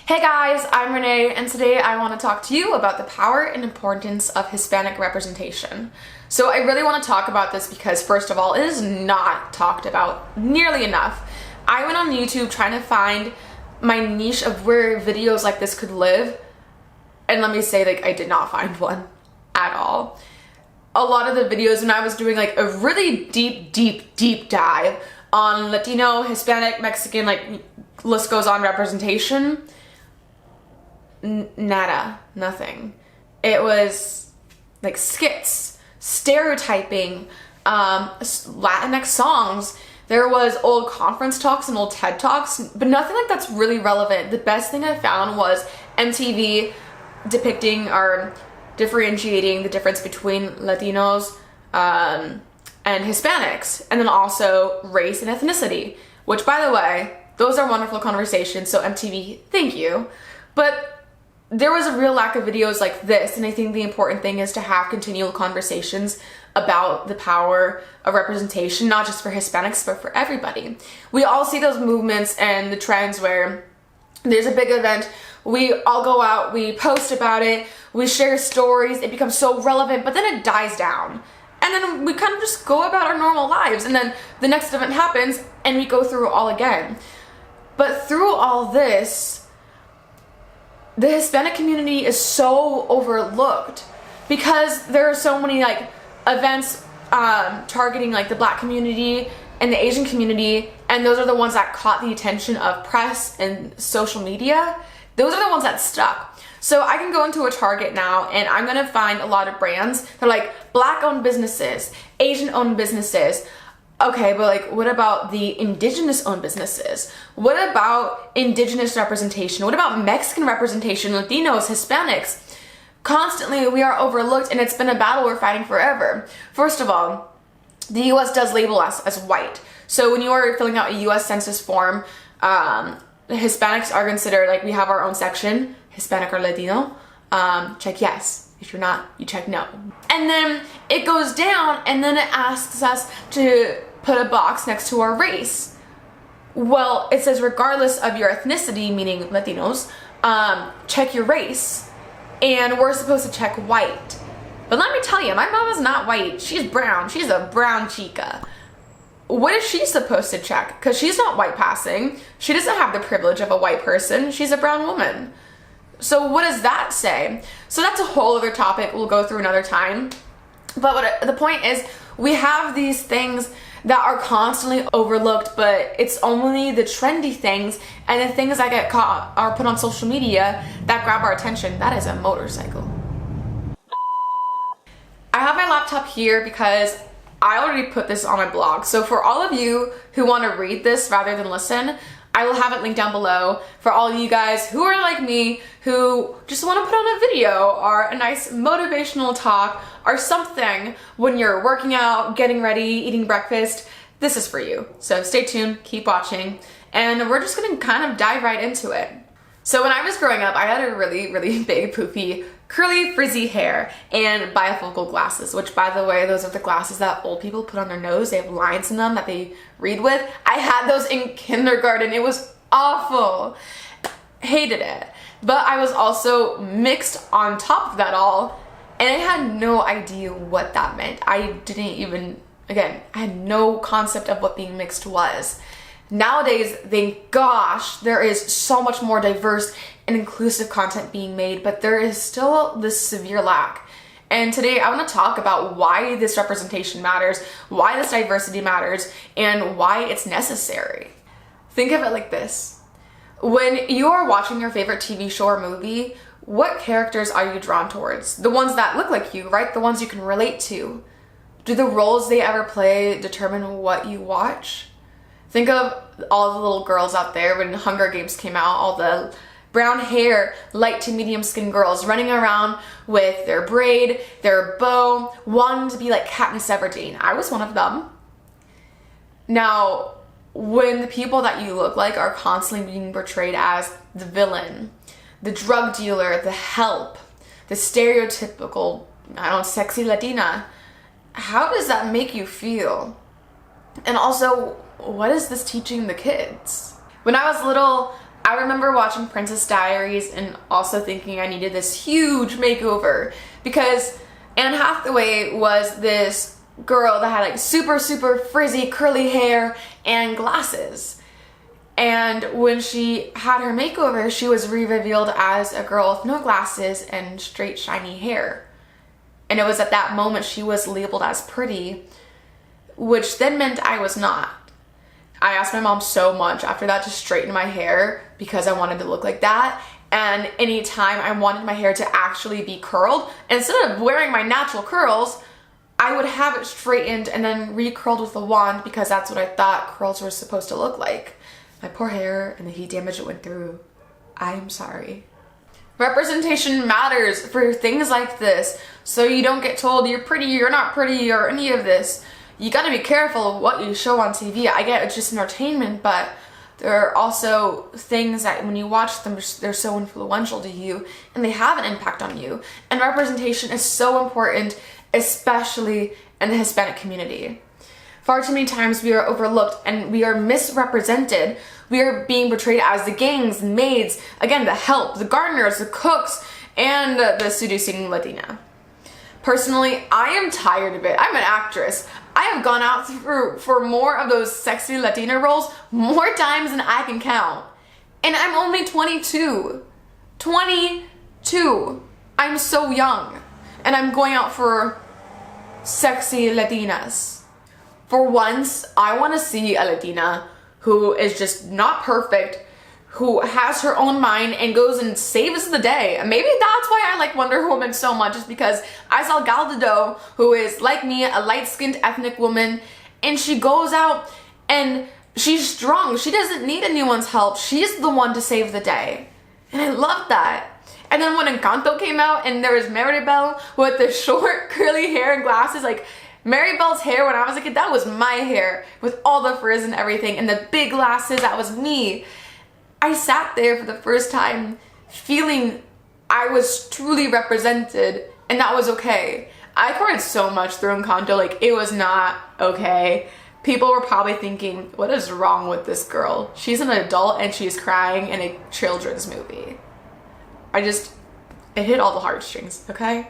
Hey guys, I'm Renee, and today I want to talk to you about the power and importance of Hispanic representation. So I really want to talk about this because, first of all, it is not talked about nearly enough. I went on YouTube trying to find my niche of where videos like this could live, and let me say, like, I did not find one at all. A lot of the videos when I was doing like a really deep dive on Latino, Hispanic, Mexican, like list goes on representation, nada, nothing. It was like skits, stereotyping, Latinx songs. There was old conference talks and old TED Talks, but nothing like that's really relevant. The best thing I found was MTV depicting or differentiating the difference between Latinos and Hispanics, and then also race and ethnicity, which, by the way, those are wonderful conversations, so MTV, thank you. But there was a real lack of videos like this, and I think the important thing is to have continual conversations about the power of representation, not just for Hispanics, but for everybody. We all see those movements and the trends where there's a big event, we all go out, we post about it, we share stories, it becomes so relevant, but then it dies down. And then we kind of just go about our normal lives, and then the next event happens and we go through it all again. But through all this, the Hispanic community is so overlooked because there are so many like events targeting like the Black community and the Asian community, and those are the ones that caught the attention of press and social media. Those are the ones that stuck. So I can go into a Target now and I'm gonna find a lot of brands that are like Black owned businesses, Asian owned businesses. Okay, but like, what about the indigenous owned businesses? What about indigenous representation? What about Mexican representation, Latinos, Hispanics? Constantly we are overlooked, and it's been a battle we're fighting forever. First of all, the US does label us as white. So when you are filling out a US Census form, Hispanics are considered, like, we have our own section, Hispanic or Latino. Check yes. If you're not, you check no. And then it goes down, and then it asks us to put a box next to our race. Well, it says regardless of your ethnicity, meaning Latinos, check your race. And we're supposed to check white. But let me tell you, my mom is not white. She's brown. She's a brown chica. What is she supposed to check? Because she's not white passing. She doesn't have the privilege of a white person. She's a brown woman. So what does that say? So that's a whole other topic we'll go through another time. But the point is, we have these things that are constantly overlooked, but it's only the trendy things and the things that get caught or put on social media that grab our attention. That is a motorcycle. I have my laptop here because I already put this on my blog. So for all of you who want to read this rather than listen, I will have it linked down below. For all of you guys who are like me, who just want to put on a video or a nice motivational talk or something when you're working out, getting ready, eating breakfast, this is for you. So stay tuned, keep watching, and we're just gonna kind of dive right into it. So when I was growing up, I had a really big, poofy, curly, frizzy hair and bifocal glasses, which, by the way, those are the glasses that old people put on their nose. They have lines in them that they read with. I had those in kindergarten. It was awful. Hated it. But I was also mixed on top of that all, and I had no idea what that meant. I didn't even, again, I had no concept of what being mixed was. Nowadays, thank gosh, there is so much more diverse and inclusive content being made, but there is still this severe lack. And today I want to talk about why this representation matters, why this diversity matters, and why it's necessary. Think of it like this. When you are watching your favorite TV show or movie, what characters are you drawn towards? The ones that look like you, right? The ones you can relate to. Do the roles they ever play determine what you watch? Think of all the little girls out there when Hunger Games came out, all the brown hair, light to medium skin girls running around with their braid, their bow, wanting to be like Katniss Everdeen. I was one of them. Now, when the people that you look like are constantly being portrayed as the villain, the drug dealer, the help, the stereotypical, sexy Latina, how does that make you feel? And also, what is this teaching the kids? When I was little, I remember watching Princess Diaries and also thinking I needed this huge makeover because Anne Hathaway was this girl that had like super, super frizzy curly hair and glasses. And when she had her makeover, she was re-revealed as a girl with no glasses and straight shiny hair. And it was at that moment she was labeled as pretty, which then meant I was not. I asked my mom so much after that to straighten my hair because I wanted to look like that. And anytime I wanted my hair to actually be curled, instead of wearing my natural curls, I would have it straightened and then re-curled with a wand because that's what I thought curls were supposed to look like. My poor hair and the heat damage it went through. I'm sorry. Representation matters for things like this, so you don't get told you're pretty, you're not pretty, or any of this. You gotta be careful of what you show on TV. I get it's just entertainment, but there are also things that when you watch them, they're so influential to you and they have an impact on you. And representation is so important, especially in the Hispanic community. Far too many times we are overlooked and we are misrepresented. We are being portrayed as the gangs, the maids, again, the help, the gardeners, the cooks, and the seducing Latina. Personally, I am tired of it. I'm an actress. I have gone out for more of those sexy Latina roles more times than I can count. And I'm only 22. 22. I'm so young. And I'm going out for sexy Latinas. For once, I want to see a Latina who is just not perfect, who has her own mind and goes and saves the day. And maybe that's why I like Wonder Woman so much, is because I saw Gal Gadot, who is like me, a light-skinned ethnic woman, and she goes out and she's strong. She doesn't need anyone's help. She's the one to save the day. And I love that. And then when Encanto came out and there was Maribel with the short curly hair and glasses, like Maribel's hair when I was a kid, that was my hair with all the frizz and everything, and the big glasses, that was me. I sat there for the first time feeling I was truly represented, and that was okay. I cried so much through Encanto, like it was not okay. People were probably thinking, what is wrong with this girl? She's an adult and she's crying in a children's movie. It hit all the heartstrings, okay?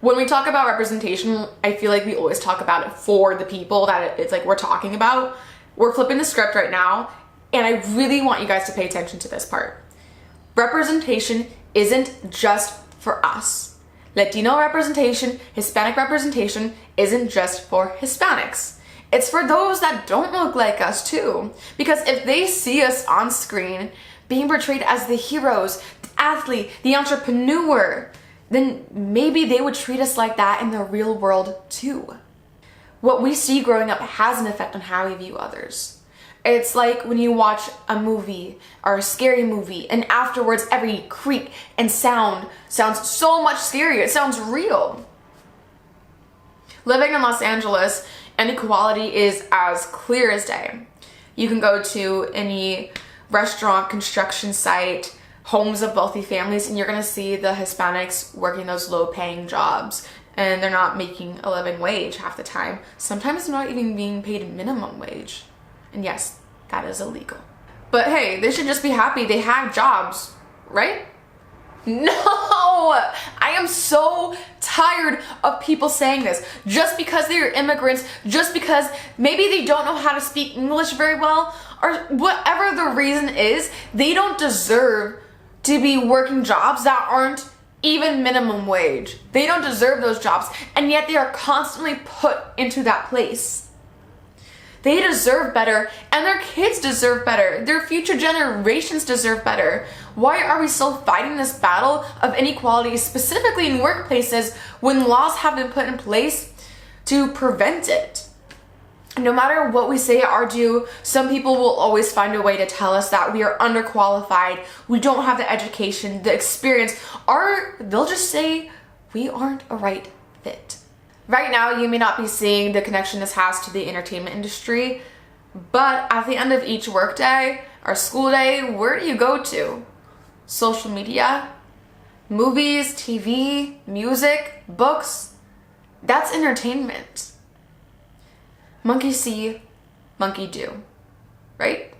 When we talk about representation, I feel like we always talk about it for the people that it's like we're talking about. We're flipping the script right now, and I really want you guys to pay attention to this part. Representation isn't just for us. Latino representation, Hispanic representation isn't just for Hispanics. It's for those that don't look like us too. Because if they see us on screen being portrayed as the heroes, the athlete, the entrepreneur, then maybe they would treat us like that in the real world too. What we see growing up has an effect on how we view others. It's like when you watch a movie or a scary movie and afterwards every creak and sound sounds so much scarier. It sounds real. Living in Los Angeles, inequality is as clear as day. You can go to any restaurant, construction site, homes of wealthy families, and you're gonna see the Hispanics working those low-paying jobs, and they're not making a living wage half the time. Sometimes they're not even being paid minimum wage. And yes, that is illegal. But hey, they should just be happy they have jobs, right? No! I am so tired of people saying this. Just because they're immigrants, just because maybe they don't know how to speak English very well, or whatever the reason is, they don't deserve to be working jobs that aren't even minimum wage. They don't deserve those jobs, and yet they are constantly put into that place. They deserve better, and their kids deserve better. Their future generations deserve better. Why are we still fighting this battle of inequality, specifically in workplaces, when laws have been put in place to prevent it? No matter what we say or do, some people will always find a way to tell us that we are underqualified, we don't have the education, the experience, or they'll just say we aren't a right fit. Right now, you may not be seeing the connection this has to the entertainment industry, but at the end of each workday or school day, where do you go to? Social media, movies, TV, music, books. That's entertainment. Monkey see, monkey do, right?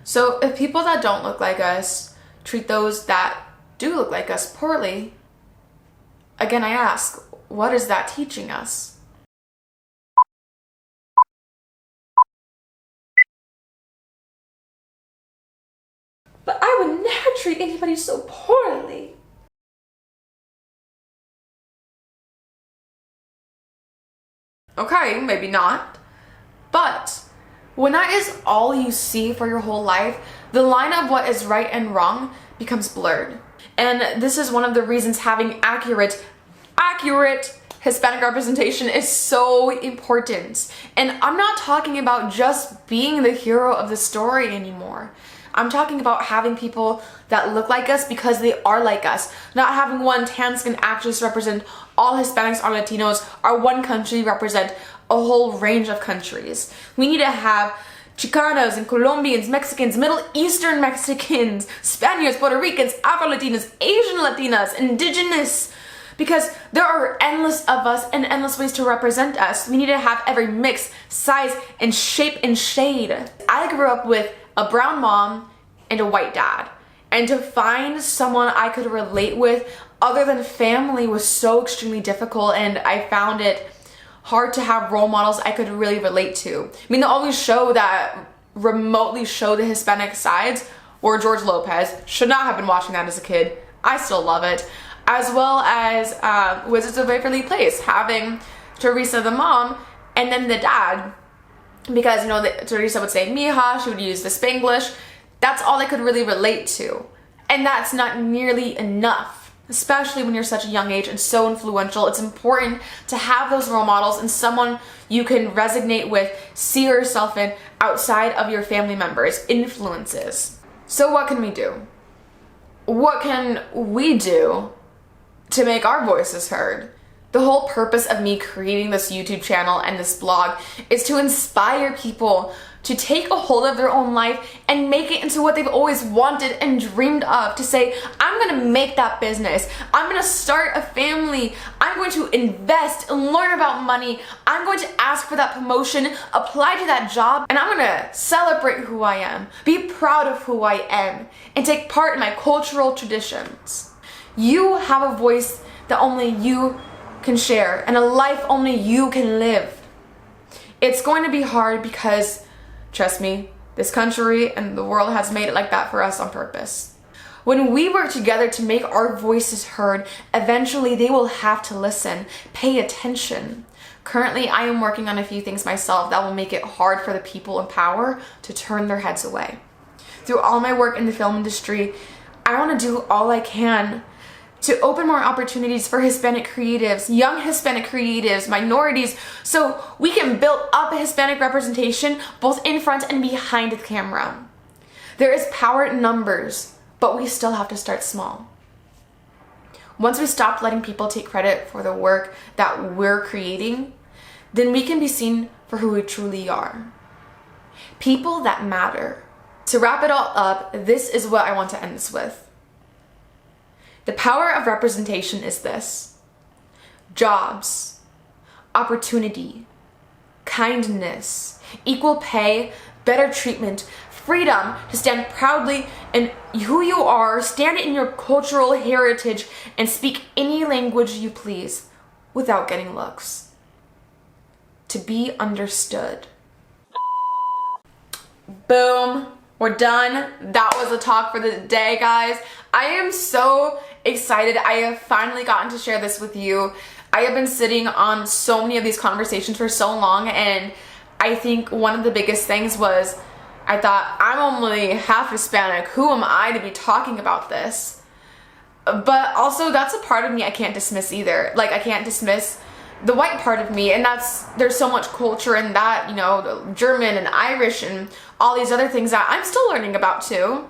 So if people that don't look like us treat those that do look like us poorly, again, I ask, what is that teaching us? But I would never treat anybody so poorly. Okay, maybe not. But when that is all you see for your whole life, the line of what is right and wrong becomes blurred. And this is one of the reasons having accurate Hispanic representation is so important. And I'm not talking about just being the hero of the story anymore. I'm talking about having people that look like us because they are like us. Not having one tan-skinned actress represent all Hispanics or Latinos, or one country represent a whole range of countries. We need to have Chicanos and Colombians, Mexicans, Middle Eastern Mexicans, Spaniards, Puerto Ricans, Afro-Latinas, Asian Latinas, Indigenous, because there are endless of us and endless ways to represent us. We need to have every mix, size, and shape and shade. I grew up with a brown mom and a white dad, and to find someone I could relate with other than family was so extremely difficult, and I found it hard to have role models I could really relate to. I mean, the only show that remotely showed the Hispanic sides were George Lopez. Should not have been watching that as a kid. I still love it. As well as Wizards of Waverly Place, having Teresa the mom and then the dad, because you know Teresa would say mija, she would use the Spanglish. That's all I could really relate to, and that's not nearly enough, especially when you're such a young age and so influential. It's important to have those role models and someone you can resonate with, see yourself in outside of your family members' influences. So what can we do? What can we do to make our voices heard? The whole purpose of me creating this YouTube channel and this blog is to inspire people to take a hold of their own life and make it into what they've always wanted and dreamed of. To say, I'm gonna make that business. I'm gonna start a family. I'm going to invest and learn about money. I'm going to ask for that promotion, apply to that job, and I'm gonna celebrate who I am, be proud of who I am, and take part in my cultural traditions. You have a voice that only you can share and a life only you can live. It's going to be hard because, trust me, this country and the world has made it like that for us on purpose. When we work together to make our voices heard, eventually they will have to listen, pay attention. Currently, I am working on a few things myself that will make it hard for the people in power to turn their heads away. Through all my work in the film industry, I want to do all I can to open more opportunities for Hispanic creatives, young Hispanic creatives, minorities, so we can build up a Hispanic representation both in front and behind the camera. There is power in numbers, but we still have to start small. Once we stop letting people take credit for the work that we're creating, then we can be seen for who we truly are. People that matter. To wrap it all up, this is what I want to end this with. The power of representation is this: jobs, opportunity, kindness, equal pay, better treatment, freedom to stand proudly in who you are, stand in your cultural heritage, and speak any language you please without getting looks. To be understood. Boom. We're done. That was the talk for the day, guys. I am so excited. I have finally gotten to share this with you. I have been sitting on so many of these conversations for so long, and I think one of the biggest things was I thought, I'm only half Hispanic. Who am I to be talking about this? But also, that's a part of me I can't dismiss either. Like, I can't dismiss the white part of me, and there's so much culture in that, you know, the German and Irish and all these other things that I'm still learning about too.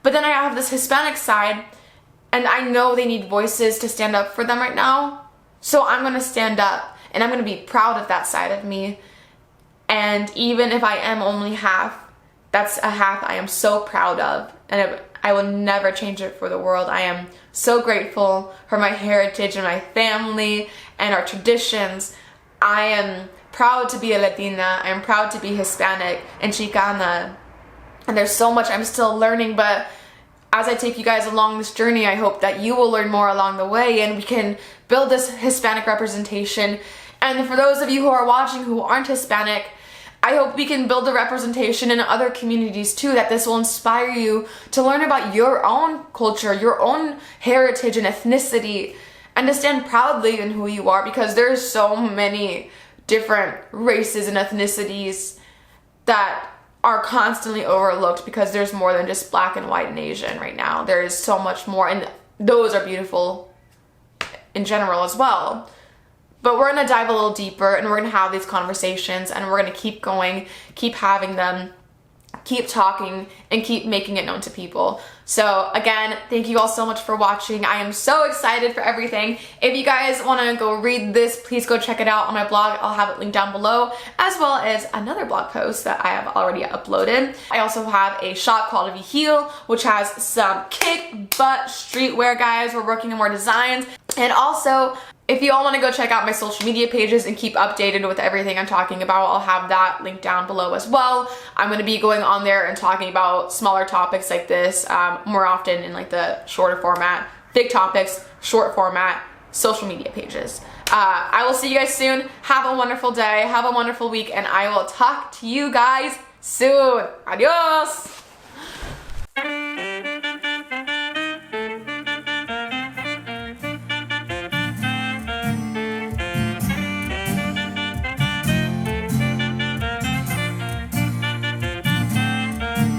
But then I have this Hispanic side, and I know they need voices to stand up for them right now. So I'm gonna stand up, and I'm gonna be proud of that side of me. And even if I am only half, that's a half I am so proud of, and I will never change it for the world. I am so grateful for my heritage and my family and our traditions. I am proud to be a Latina. I am proud to be Hispanic and Chicana. and there's so much I'm still learning, but as I take you guys along this journey, I hope that you will learn more along the way and we can build this Hispanic representation. And for those of you who are watching who aren't Hispanic, I hope we can build the representation in other communities too, that this will inspire you to learn about your own culture, your own heritage and ethnicity, and to stand proudly in who you are, because there's so many different races and ethnicities that are constantly overlooked because there's more than just black and white and Asian right now. There is so much more, and those are beautiful in general as well. But we're gonna dive a little deeper and we're gonna have these conversations and we're gonna keep going, keep having them, keep talking, and keep making it known to people. So again, thank you all so much for watching. I am so excited for everything. If you guys wanna go read this, please go check it out on my blog. I'll have it linked down below, as well as another blog post that I have already uploaded. I also have a shop called Heal, which has some kick butt streetwear, guys. We're working on more designs. And also, if you all want to go check out my social media pages and keep updated with everything I'm talking about, I'll have that linked down below as well. I'm going to be going on there and talking about smaller topics like this more often in like the shorter format, big topics, short format, social media pages. I will see you guys soon. Have a wonderful day, have a wonderful week, and I will talk to you guys soon. Adios!